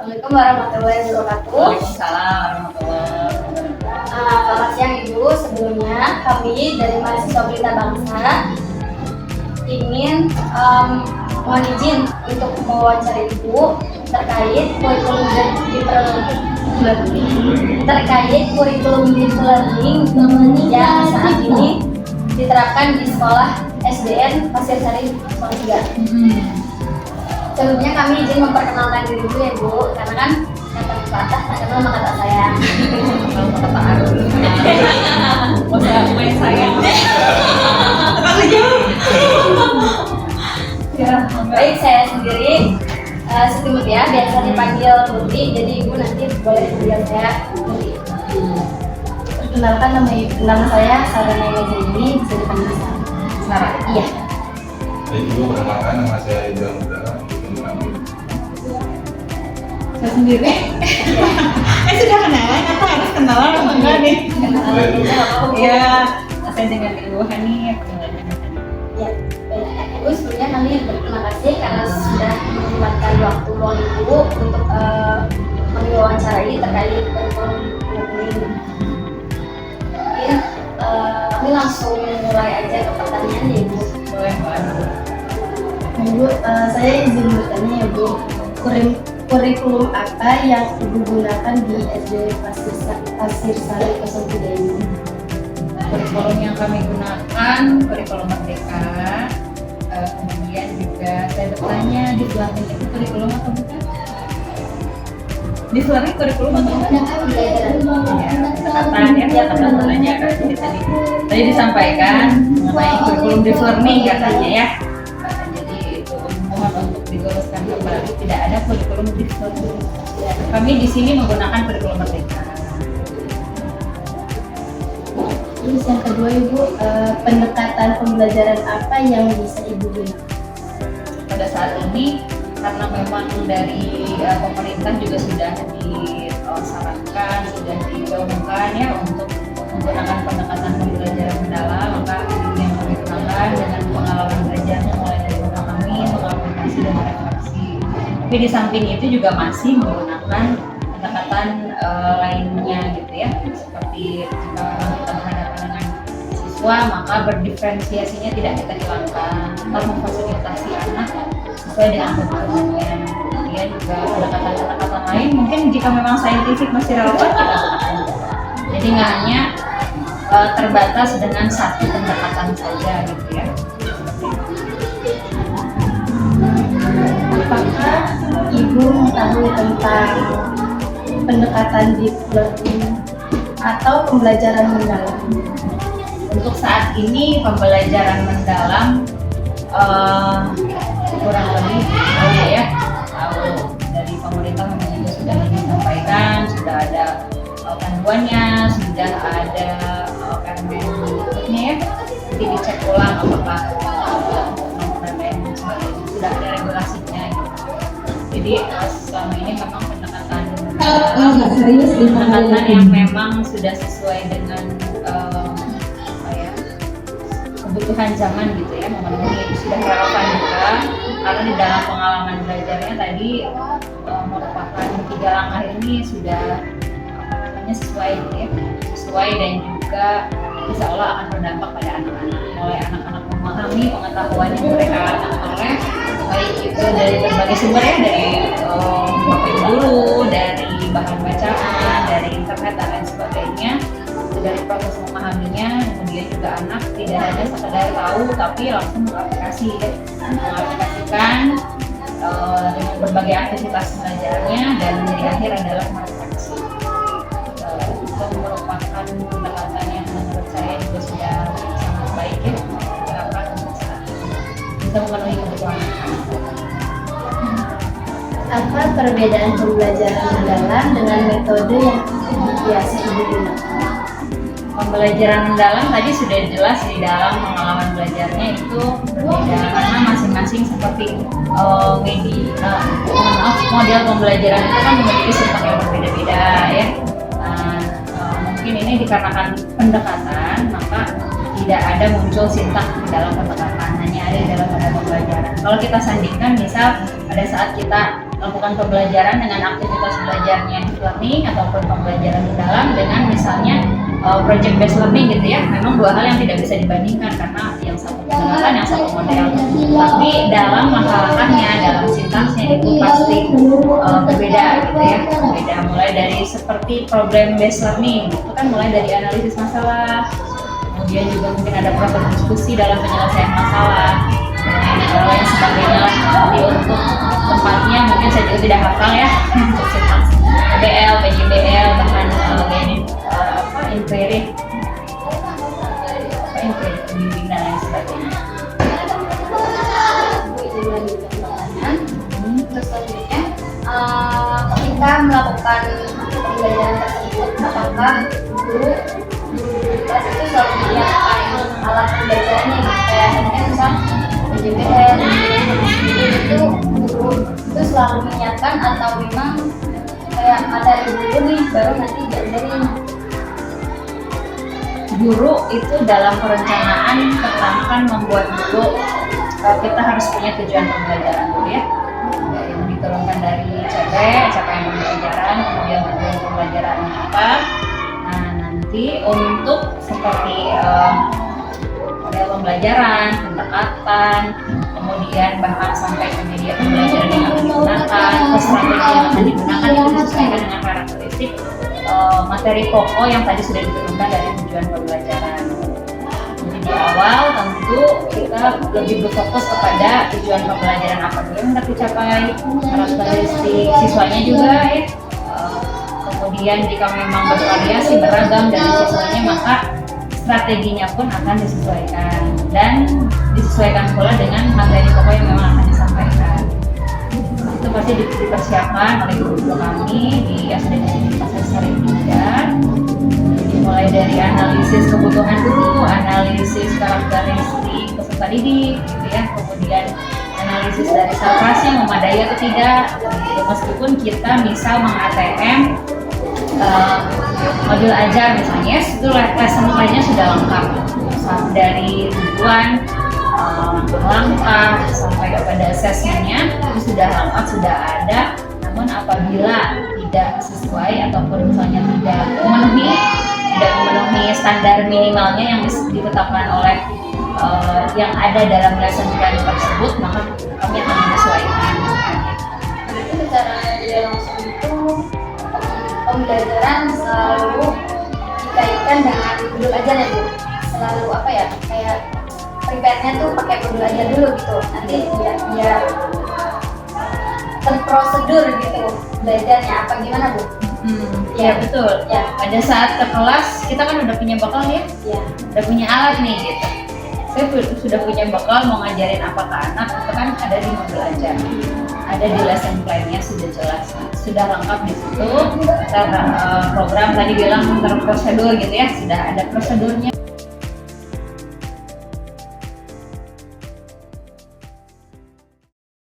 Assalamualaikum warahmatullahi wabarakatuh. Waalaikumsalam warahmatullahi wabarakatuh. Selamat siang Ibu. Sebelumnya kami dari mahasiswa Pelita Bangsa ingin mohon izin untuk mewawancara Ibu terkait kurikulum deep learning yang saat ini diterapkan di sekolah SDN Pasir Sari Salatiga. Sebelumnya kami izin memperkenalkan diri dulu ya Bu, karena kan kata patah tak kenal maka tak sayang. Kalau kata Arul, main sayang. Ya, baik, saya sendiri Siti Mutia, biasa dipanggil Putri, jadi Ibu nanti boleh panggil saya Putri. Perkenalkan nama saya Sarana Yazini, bisa dipanggil Sarah. Iya. Baik Ibu, perkenalkan nama saya Idam Udara. Saya sendiri. Sudah kenalan, apa harus kenalan apa enggak nih? Boleh dulu. Ya, saya dengan Ibu Hani. Ya, baik. Ibu sebelumnya kami berterima kasih karena sudah menyempatkan waktu luang Ibu untuk kami wawancarai terkait kurikulum ini. Mungkin kami langsung mulai aja ke pertanyaan ya Ibu. Boleh, Mbak. Ibu, saya izin bertanya ya Bu, kurikulum apa yang Ibu gunakan di SD Pasir Sari 03 ini? Kurikulum yang kami gunakan kurikulum Merdeka. Kemudian juga saya bertanya di belakang itu kurikulum atau bukan? Di belakang kurikulum atau bukan? Kata belajar tadi disampaikan mengenai kurikulum deep learning katanya ya. Jadi itu mohon untuk diluruskan kembali, tidak ada kurikulum deep learning. Kami di sini menggunakan kurikulum Merdeka. Terus yang kedua Ibu, pendekatan pembelajaran apa yang bisa Ibu gunakan? Pada saat ini karena memang dari pemerintah juga sudah disarankan, sudah digaungkan ya untuk menggunakan pendekatan pembelajaran mendalam, maka ini yang kami gunakan dengan pengalaman belajarnya mulai dari memahami, mengaplikasi dan refleksi. Tapi di samping itu juga masih menggunakan pendekatan lainnya gitu ya, seperti jika kita berhadapan dengan siswa maka berdiferensiasinya tidak kita hilangkan, tetap memfasilitasi anak sesuai dengan kebutuhannya. Kemudian juga pendekatan-pendekatan lain mungkin jika memang saintifik masih relevan kita gunakan. Jadi nggak hanya terbatas dengan satu pendekatan saja gitu ya. Apakah Ibu mengetahui tentang pendekatan deep learning atau pembelajaran mendalam? Untuk saat ini pembelajaran mendalam kurang lebih ya tahu dari pemerintah memang juga sudah disampaikan, sudah ada panduannya, sudah ada permen berikutnya ya. Nanti dicek ulang apakah permen sebagainya sudah ada regulasinya gitu. Jadi selama ini memang pendekatan yang memang sudah sesuai dengan kebutuhan zaman gitu ya, memenuhi sudah relevan juga karena di dalam pengalaman belajarnya tadi merupakan 3 langkah ini sudah sesuai gitu ya, sesuai dan juga insya Allah akan berdampak pada anak-anak, mulai anak-anak memahami pengetahuan yang mereka peroleh baik itu dari berbagai sumber ya, dari bapak guru, dari bahan bacaan, dari internet dan lain sebagainya. Dari proses memahaminya, kemudian juga anak tidak hanya sekedar tahu tapi langsung mengaplikasikan dengan berbagai aktivitas belajarnya dan di akhir adalah merefleksi. Itu merupakan pendekatan yang menurut saya juga sudah sangat baik ya diterapkan untuk saat ini. Bisa memenuhi kebutuhan anak. Apa perbedaan pembelajaran mendalam dengan metode yang biasa Ibu gunakan? Pembelajaran mendalam tadi sudah jelas di dalam pengalaman belajarnya itu berbeda karena masing-masing seperti model pembelajaran itu kan memiliki sifat yang berbeda-beda ya. Mungkin ini dikarenakan pendekatan maka tidak ada muncul sintak di dalam pendekatan, hanya ada di dalam model pembelajaran. Kalau kita sandingkan misal pada saat kita melakukan pembelajaran dengan aktivitas belajarnya deep learning ataupun pembelajaran mendalam dengan misalnya project based learning gitu ya. Memang dua hal yang tidak bisa dibandingkan karena yang satu pendekatan, yang satu model. Tapi dalam langkah-langkahnya, dalam sintaksnya itu pasti berbeda gitu ya. Berbeda mulai dari seperti problem based learning itu kan mulai dari analisis masalah, kemudian juga mungkin ada proses diskusi dalam penyelesaian masalah, dan lain sebagainya lah. Jadi untuk tempatnya mungkin saya juga tidak hafal ya untuk sintaks PBL, PJBL, bahkan inquiry, pembimbing dan lain sebagainya. Terus selanjutnya, ketika melakukan pembelajaran tersebut, apakah guru kelas itu selalu menyiapkan alat pembelajarannya gitu? Kayak tadi misal PJBL itu guru itu selalu menyiapkan atau memang kayak materi dulu nih baru nanti diajarin? Guru itu dalam perencanaan pertama kan membuat dulu kita harus punya tujuan pembelajaran dulu ya, yang diturunkan dari capaian pembelajaran, kemudian tujuan pembelajarannya apa. Nah nanti untuk seperti model pembelajaran, pendekatan, kemudian bahkan sampai ke media pembelajaran yang akan digunakan, strategi yang akan digunakan itu disesuaikan dengan karakteristik materi pokok yang tadi sudah diturunkan dari tujuan pembelajaran. Jadi di awal tentu kita lebih berfokus kepada tujuan pembelajaran apa dulu yang hendak dicapai, karakteristik siswanya juga ya. Kemudian jika memang bervariasi beragam dari siswanya maka strateginya pun akan disesuaikan dan disesuaikan pula dengan materi pokok yang memang akan disampaikan. Itu pasti dipersiapkan oleh guru kami di SDN Pasar Sari 3. Mulai dari analisis kebutuhan dulu, analisis karakteristik peserta didik, gitu ya. Kemudian analisis dari salurannya memadai atau tidak. Gitu. Meskipun kita misal meng-ATM modul ajar misalnya, itu lesson plan-nya sudah lengkap dari tujuan, langkah sampai kepada assessment-nya itu sudah lengkap, sudah ada. Namun apabila tidak sesuai ataupun misalnya tidak memenuhi standar minimalnya yang ditetapkan oleh yang ada dalam lesson plan tersebut, maka kami akan menyesuaikan. Berarti secara tidak langsung itu pembelajaran selalu dikaitkan dengan modul ajar ya Bu? Selalu apa ya, kayak prepare-nya tuh pakai modul ajar dulu gitu, nanti biar terprosedur gitu belajarnya apa gimana Bu? Ya betul. Ya. Pada saat ke kelas kita kan udah punya bekal ya, Ya. udah punya alat nih gitu. Saya sudah punya bekal mau ngajarin apa ke anak, itu kan ada di modul ajar, ada di lesson plan-nya sudah jelas, sudah lengkap di situ. Program tadi bilang terprosedur gitu ya, sudah ada prosedurnya